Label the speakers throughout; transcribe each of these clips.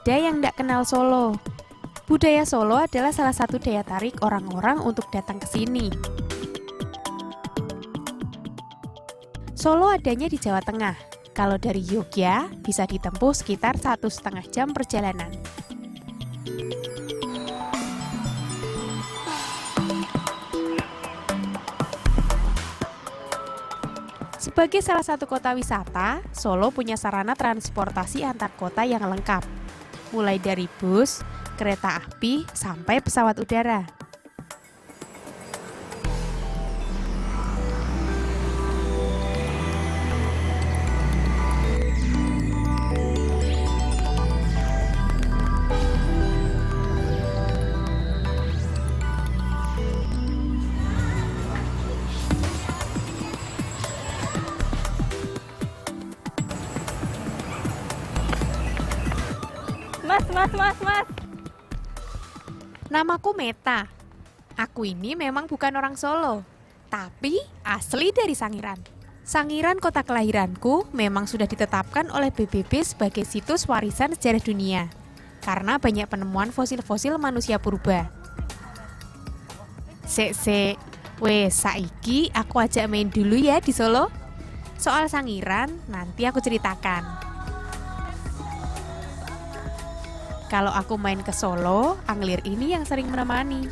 Speaker 1: ada yang tidak kenal Solo. Budaya Solo adalah salah satu daya tarik orang-orang untuk datang ke sini. Solo adanya di Jawa Tengah. Kalau dari Yogyakarta bisa ditempuh sekitar 1,5 jam perjalanan. Sebagai salah satu kota wisata, Solo punya sarana transportasi antar kota yang lengkap. Mulai dari bus, kereta api, sampai pesawat udara.
Speaker 2: Mas.
Speaker 1: Namaku Meta. Aku ini memang bukan orang Solo, tapi asli dari Sangiran. Sangiran, kota kelahiranku, memang sudah ditetapkan oleh PBB sebagai situs warisan sejarah dunia karena banyak penemuan fosil-fosil manusia purba. Wes saiki aku ajak main dulu ya di Solo. Soal Sangiran nanti aku ceritakan. Kalau aku main ke Solo, Anglir ini yang sering menemani.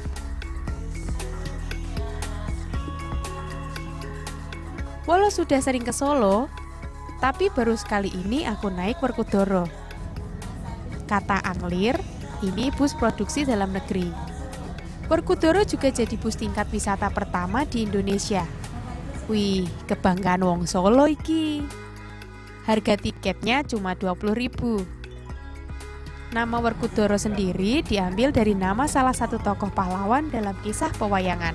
Speaker 1: Walau sudah sering ke Solo, tapi baru sekali ini aku naik Werkudara. Kata Anglir, ini bus produksi dalam negeri. Werkudara juga jadi bus tingkat wisata pertama di Indonesia. Wih, kebanggaan wong Solo iki. Harga tiketnya cuma 20.000. Nama Werkudara sendiri diambil dari nama salah satu tokoh pahlawan dalam kisah pewayangan.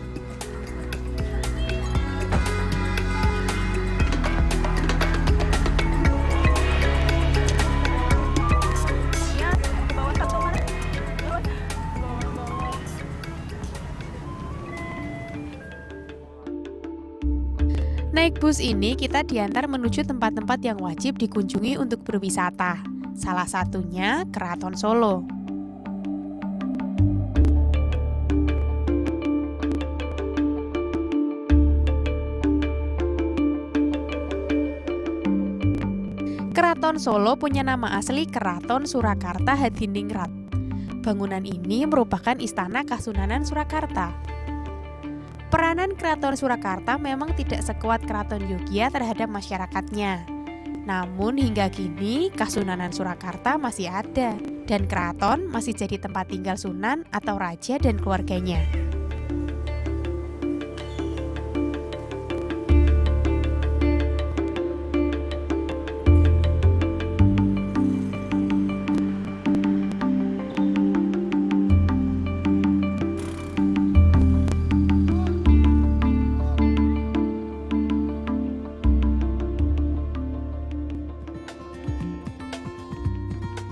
Speaker 1: Naik bus ini kita diantar menuju tempat-tempat yang wajib dikunjungi untuk berwisata. Salah satunya Keraton Solo. Keraton Solo punya nama asli Keraton Surakarta Hadiningrat. Bangunan ini merupakan istana Kasunanan Surakarta. Peranan Keraton Surakarta memang tidak sekuat Keraton Yogyakarta terhadap masyarakatnya. Namun hingga kini Kasunanan Surakarta masih ada dan keraton masih jadi tempat tinggal Sunan atau raja dan keluarganya.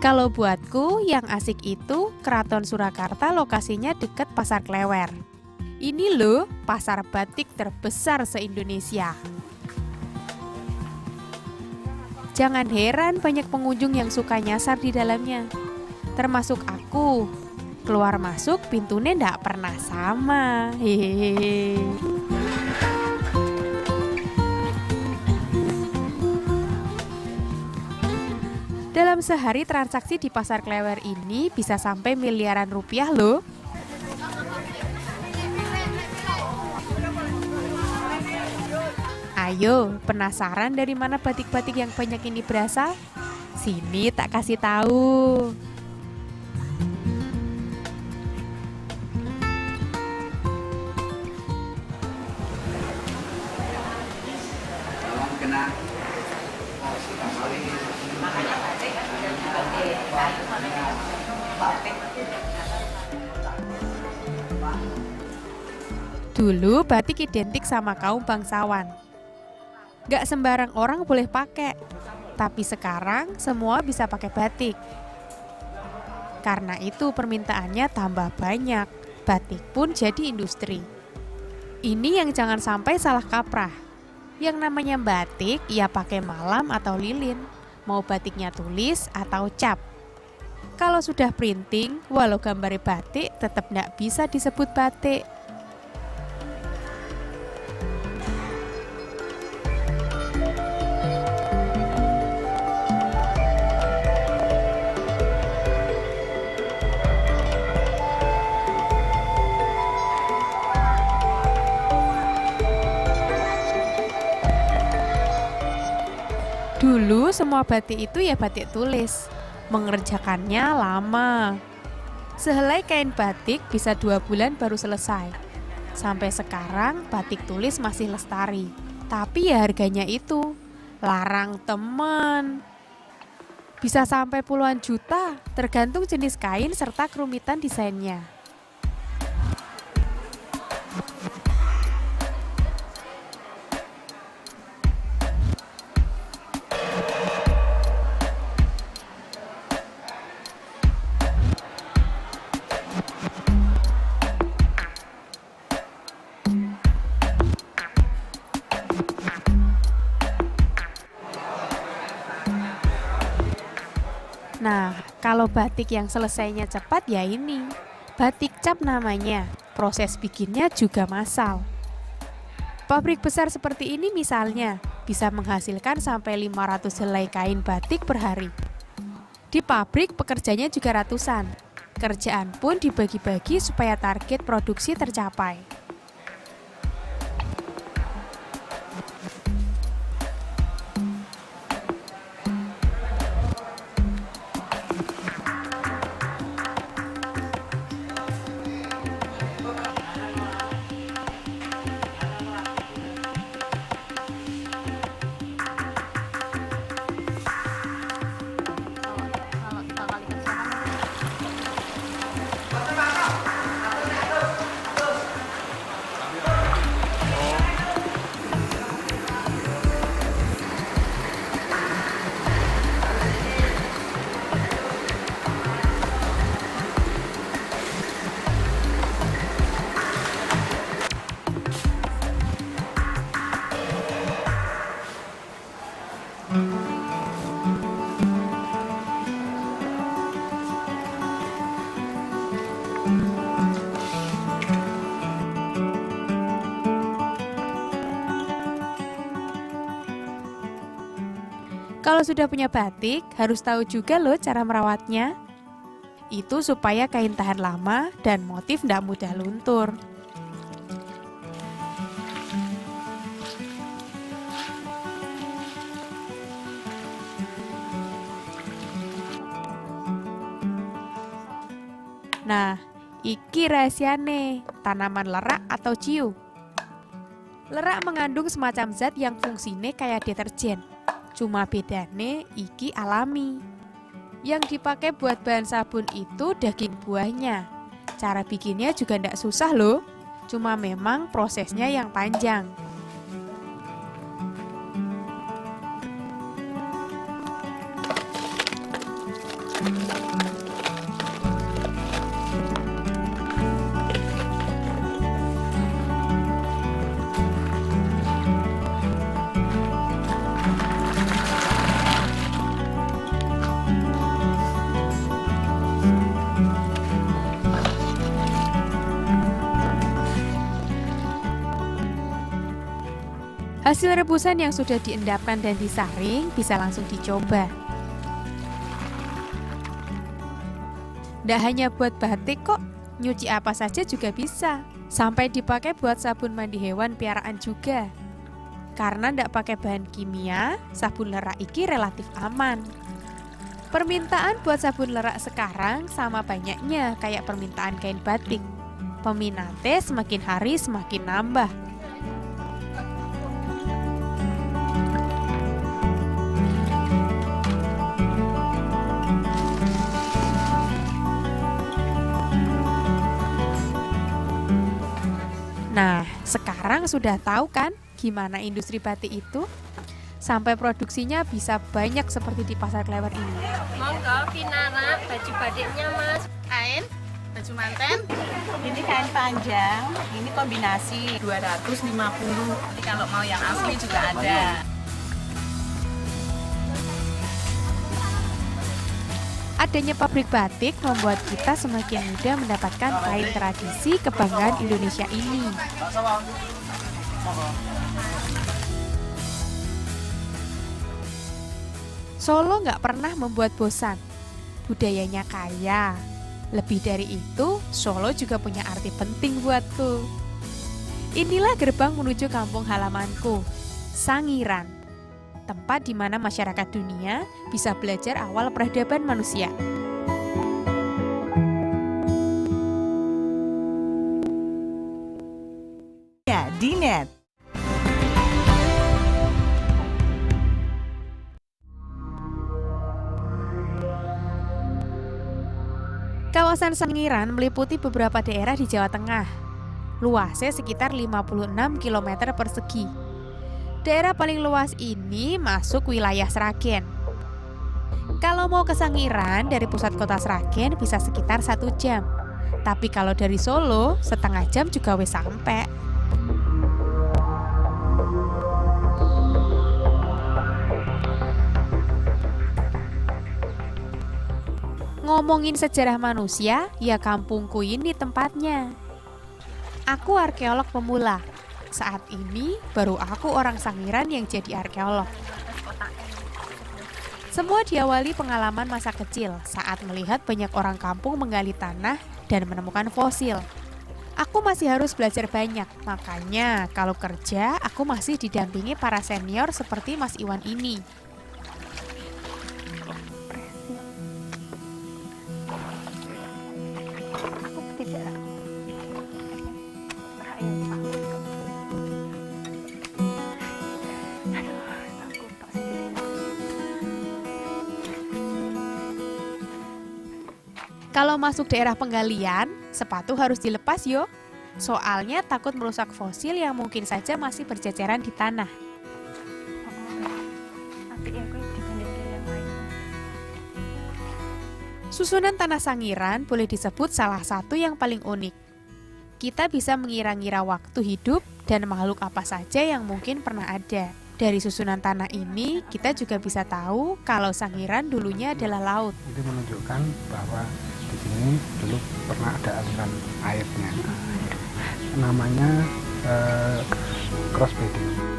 Speaker 1: Kalau buatku, yang asik itu Keraton Surakarta lokasinya dekat Pasar Klewer. Ini loh, pasar batik terbesar se-Indonesia. Jangan heran banyak pengunjung yang suka nyasar di dalamnya. Termasuk aku. Keluar masuk pintunya ndak pernah sama. Hehehe. Dalam sehari transaksi di Pasar Klewer ini bisa sampai miliaran rupiah loh. Ayo, penasaran dari mana batik-batik yang banyak ini berasal? Sini tak kasih tahu. Dulu batik identik sama kaum bangsawan. Gak sembarang orang boleh pakai, tapi sekarang semua bisa pakai batik. Karena itu permintaannya tambah banyak, batik pun jadi industri. Ini yang jangan sampai salah kaprah. Yang namanya batik ya pakai malam atau lilin, mau batiknya tulis atau cap. Kalau sudah printing, walau gambarnya batik, tetap nggak bisa disebut batik. Dulu semua batik itu ya batik tulis. Mengerjakannya lama. Sehelai kain batik bisa 2 bulan baru selesai. Sampai sekarang batik tulis masih lestari. Tapi ya harganya itu larang teman. Bisa sampai puluhan juta, tergantung jenis kain serta kerumitan desainnya. Nah, kalau batik yang selesainya cepat ya ini. Batik cap namanya, proses bikinnya juga massal. Pabrik besar seperti ini misalnya, bisa menghasilkan sampai 500 helai kain batik per hari. Di pabrik pekerjanya juga ratusan. Kerjaan pun dibagi-bagi supaya target produksi tercapai. Kalau sudah punya batik, harus tahu juga loh cara merawatnya. Itu supaya kain tahan lama dan motif tidak mudah luntur. Nah, iki rahasiane, tanaman lerak atau ciu. Lerak mengandung semacam zat yang fungsinya kayak deterjen. Cuma bedane iki alami. Yang dipakai buat bahan sabun itu daging buahnya. Cara bikinnya juga ndak susah loh. Cuma memang prosesnya yang panjang. Hasil rebusan yang sudah diendapkan dan disaring bisa langsung dicoba. Nggak hanya buat batik kok, nyuci apa saja juga bisa. Sampai dipakai buat sabun mandi hewan piaraan juga. Karena nggak pakai bahan kimia, sabun lerak iki relatif aman. Permintaan buat sabun lerak sekarang sama banyaknya kayak permintaan kain batik. Peminatnya semakin hari semakin nambah. Nah, sekarang sudah tahu kan gimana industri batik itu? Sampai produksinya bisa banyak seperti di pasar Klewer ini.
Speaker 2: Monggo pinara baju batiknya Mas. Kain, baju manten.
Speaker 3: Ini kain panjang, ini kombinasi 250. Nanti kalau mau yang asli juga ada.
Speaker 1: Adanya pabrik batik membuat kita semakin mudah mendapatkan kain tradisi kebanggaan Indonesia ini. Solo nggak pernah membuat bosan. Budayanya kaya. Lebih dari itu, Solo juga punya arti penting buatku. Inilah gerbang menuju kampung halamanku, Sangiran. Tempat di mana masyarakat dunia bisa belajar awal peradaban manusia.
Speaker 4: Ya, Dinet.
Speaker 1: Kawasan Sangiran meliputi beberapa daerah di Jawa Tengah. Luasnya sekitar 56 km persegi. Daerah paling luas ini masuk wilayah Sragen. Kalau mau ke Sangiran dari pusat kota Sragen bisa sekitar 1 jam. Tapi kalau dari Solo, setengah jam juga wis sampai. Ngomongin sejarah manusia, ya kampungku ini tempatnya. Aku arkeolog pemula. Saat ini baru aku orang Sangiran yang jadi arkeolog. Semua diawali pengalaman masa kecil saat melihat banyak orang kampung menggali tanah dan menemukan fosil. Aku masih harus belajar banyak, makanya kalau kerja aku masih didampingi para senior seperti Mas Iwan ini. Kalau masuk daerah penggalian, sepatu harus dilepas yo. Soalnya takut merusak fosil yang mungkin saja masih berceceran di tanah. Susunan tanah Sangiran boleh disebut salah satu yang paling unik. Kita bisa mengira-ngira waktu hidup dan makhluk apa saja yang mungkin pernah ada. Dari susunan tanah ini, kita juga bisa tahu kalau Sangiran dulunya adalah laut.
Speaker 5: Itu menunjukkan bahwa di sini dulu pernah ada aliran airnya. Namanya crossbedding.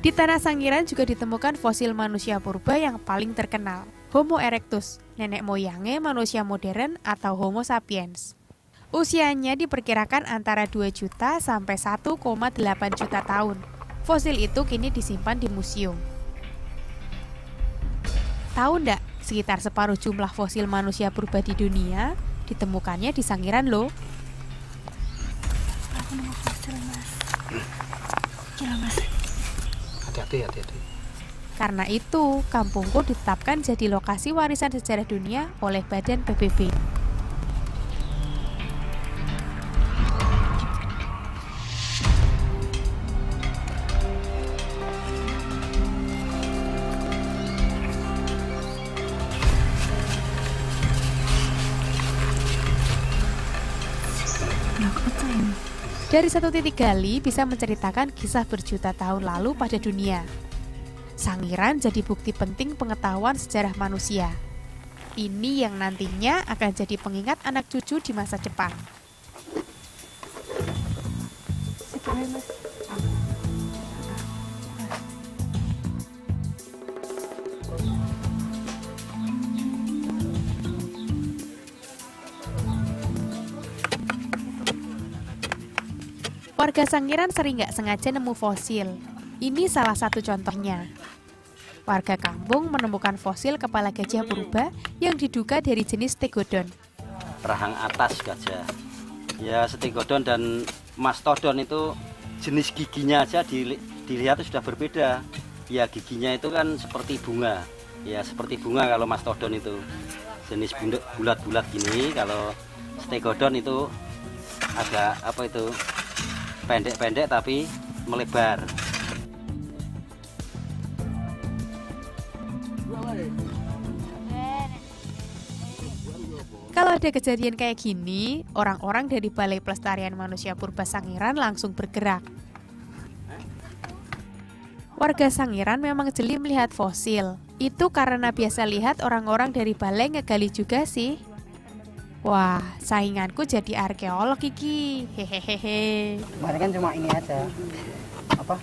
Speaker 1: Di tanah Sangiran juga ditemukan fosil manusia purba yang paling terkenal, Homo erectus, nenek moyangnya manusia modern atau Homo sapiens. Usianya diperkirakan antara 2 juta sampai 1,8 juta tahun. Fosil itu kini disimpan di museum. Tahu ndak, sekitar separuh jumlah fosil manusia purba di dunia ditemukannya di Sangiran loh.
Speaker 5: Hati-hati.
Speaker 1: Karena itu, kampungku ditetapkan jadi lokasi warisan sejarah dunia oleh Badan PBB. Dari satu titik gali bisa menceritakan kisah berjuta tahun lalu pada dunia. Sangiran jadi bukti penting pengetahuan sejarah manusia. Ini yang nantinya akan jadi pengingat anak cucu di masa depan. Warga Sangiran sering nggak sengaja nemu fosil. Ini salah satu contohnya. Warga kampung menemukan fosil kepala gajah purba yang diduga dari jenis stegodon.
Speaker 6: Rahang atas gajah. Ya, stegodon dan mastodon itu jenis giginya aja dilihat sudah berbeda. Ya, giginya itu kan seperti bunga. Ya, seperti bunga kalau mastodon itu. Jenis bulat-bulat gini, kalau stegodon itu agak pendek-pendek tapi melebar.
Speaker 1: Kalau ada kejadian kayak gini, orang-orang dari Balai Pelestarian Manusia Purba Sangiran langsung bergerak. Warga Sangiran memang jeli melihat fosil. Itu karena biasa lihat orang-orang dari balai ngegali juga sih. Wah, sainganku jadi arkeolog iki. Hehehe.
Speaker 7: Kemarin kan cuma ini aja, apa?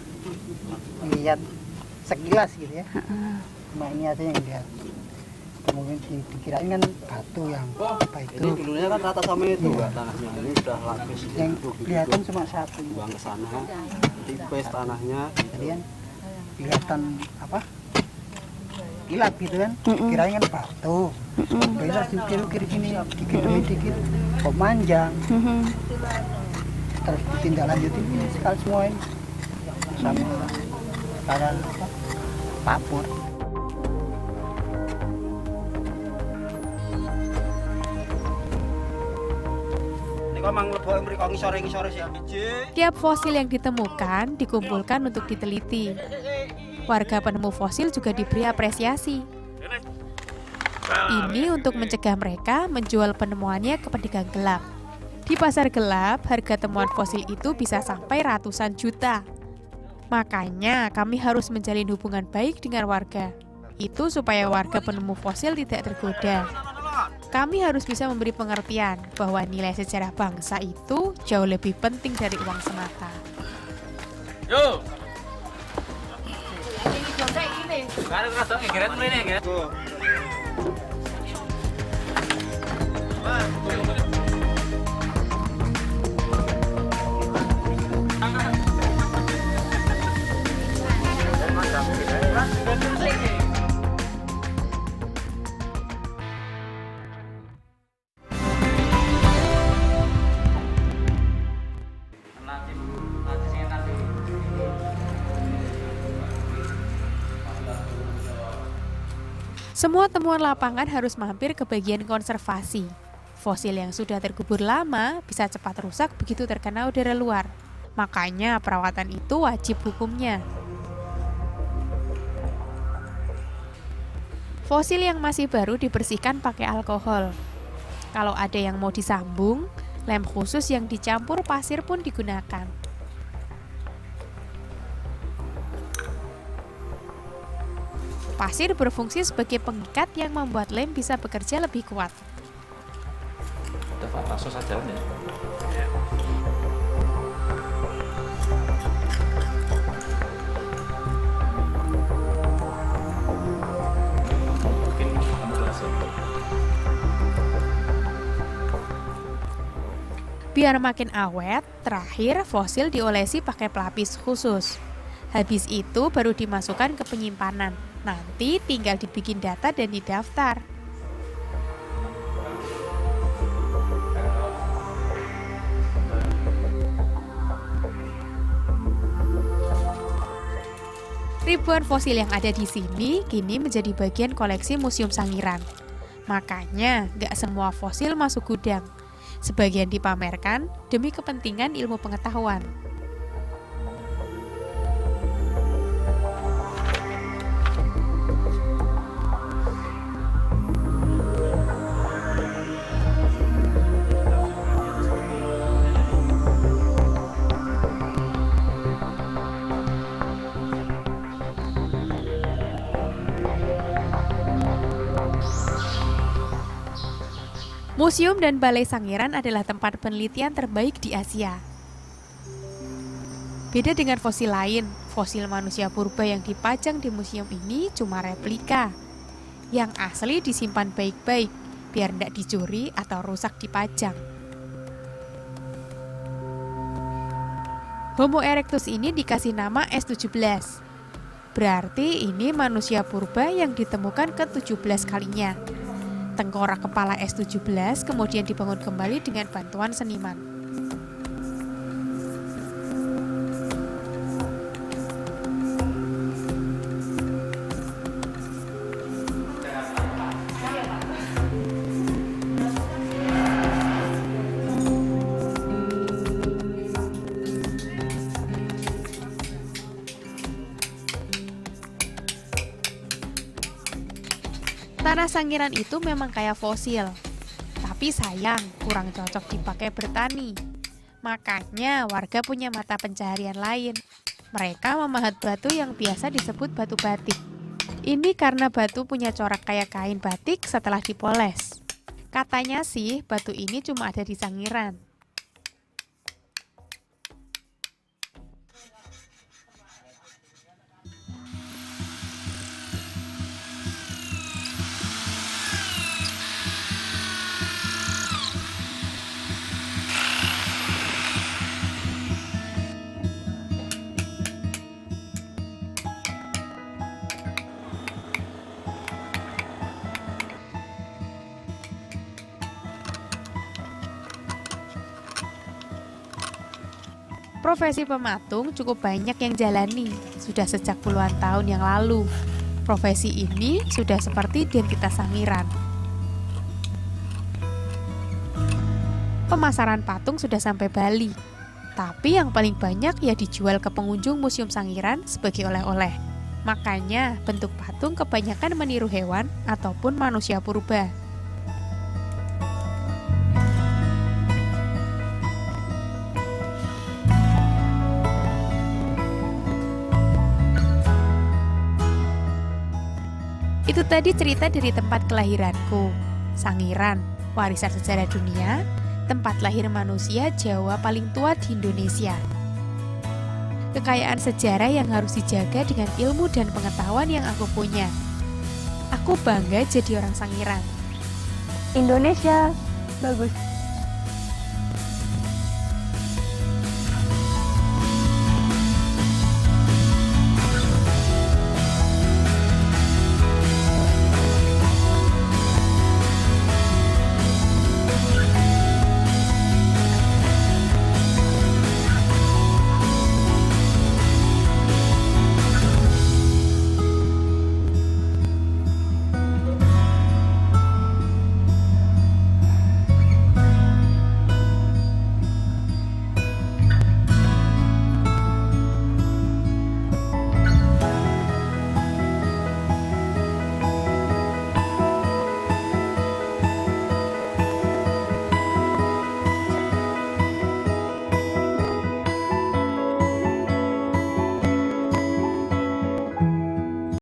Speaker 7: Lihat sekilas gitu ya. Cuma ini aja yang lihat. Mungkin dikirain kan batu yang apa itu.
Speaker 6: Ini dulunya kan rata sama itu Mbak, tanahnya. Ini sudah lapis.
Speaker 7: Yang kelihatan cuma satu.
Speaker 6: Buang ke sana, tipis tanahnya.
Speaker 7: Jadi kan kelihatan apa? Kilat gitu kan. Kirain kan batu. Besok dikir-kir gini, dikit-dikit kok manjang. Terus ditindaklanjutin ini sekali semua ini sama kayak apa? Papur.
Speaker 1: Tiap fosil yang ditemukan dikumpulkan untuk diteliti. Warga penemu fosil juga diberi apresiasi. Ini untuk mencegah mereka menjual penemuannya ke pedagang gelap. Di pasar gelap, harga temuan fosil itu bisa sampai ratusan juta. Makanya kami harus menjalin hubungan baik dengan warga. Itu supaya warga penemu fosil tidak tergoda. Kami harus bisa memberi pengertian bahwa nilai sejarah bangsa itu jauh lebih penting dari uang semata.
Speaker 8: Yo.
Speaker 1: Semua temuan lapangan harus mampir ke bagian konservasi. Fosil yang sudah terkubur lama bisa cepat rusak begitu terkena udara luar. Makanya perawatan itu wajib hukumnya. Fosil yang masih baru dibersihkan pakai alkohol. Kalau ada yang mau disambung, lem khusus yang dicampur pasir pun digunakan. Pasir berfungsi sebagai pengikat yang membuat lem bisa bekerja lebih kuat.
Speaker 8: Langsung saja ya.
Speaker 1: Biar makin awet, terakhir fosil diolesi pakai pelapis khusus. Habis itu baru dimasukkan ke penyimpanan. Nanti tinggal dibikin data dan didaftar. Ribuan fosil yang ada di sini kini menjadi bagian koleksi Museum Sangiran. Makanya, nggak semua fosil masuk gudang. Sebagian dipamerkan demi kepentingan ilmu pengetahuan. Museum dan Balai Sangiran adalah tempat penelitian terbaik di Asia. Beda dengan fosil lain, fosil manusia purba yang dipajang di museum ini cuma replika. Yang asli disimpan baik-baik, biar tidak dicuri atau rusak dipajang. Homo erectus ini dikasih nama S17. Berarti ini manusia purba yang ditemukan ke-17 kalinya. Tengkorak kepala S17 kemudian dibangun kembali dengan bantuan seniman. Tanah Sangiran itu memang kaya fosil, tapi sayang kurang cocok dipakai bertani. Makanya warga punya mata pencaharian lain. Mereka memahat batu yang biasa disebut batu batik. Ini karena batu punya corak kayak kain batik setelah dipoles. Katanya sih batu ini cuma ada di Sangiran. Profesi pematung cukup banyak yang jalani, sudah sejak puluhan tahun yang lalu. Profesi ini sudah seperti identitas Sangiran. Pemasaran patung sudah sampai Bali, tapi yang paling banyak ya dijual ke pengunjung Museum Sangiran sebagai oleh-oleh. Makanya bentuk patung kebanyakan meniru hewan ataupun manusia purba. Itu tadi cerita dari tempat kelahiranku, Sangiran, warisan sejarah dunia, tempat lahir manusia Jawa paling tua di Indonesia. Kekayaan sejarah yang harus dijaga dengan ilmu dan pengetahuan yang aku punya. Aku bangga jadi orang Sangiran.
Speaker 2: Indonesia bagus.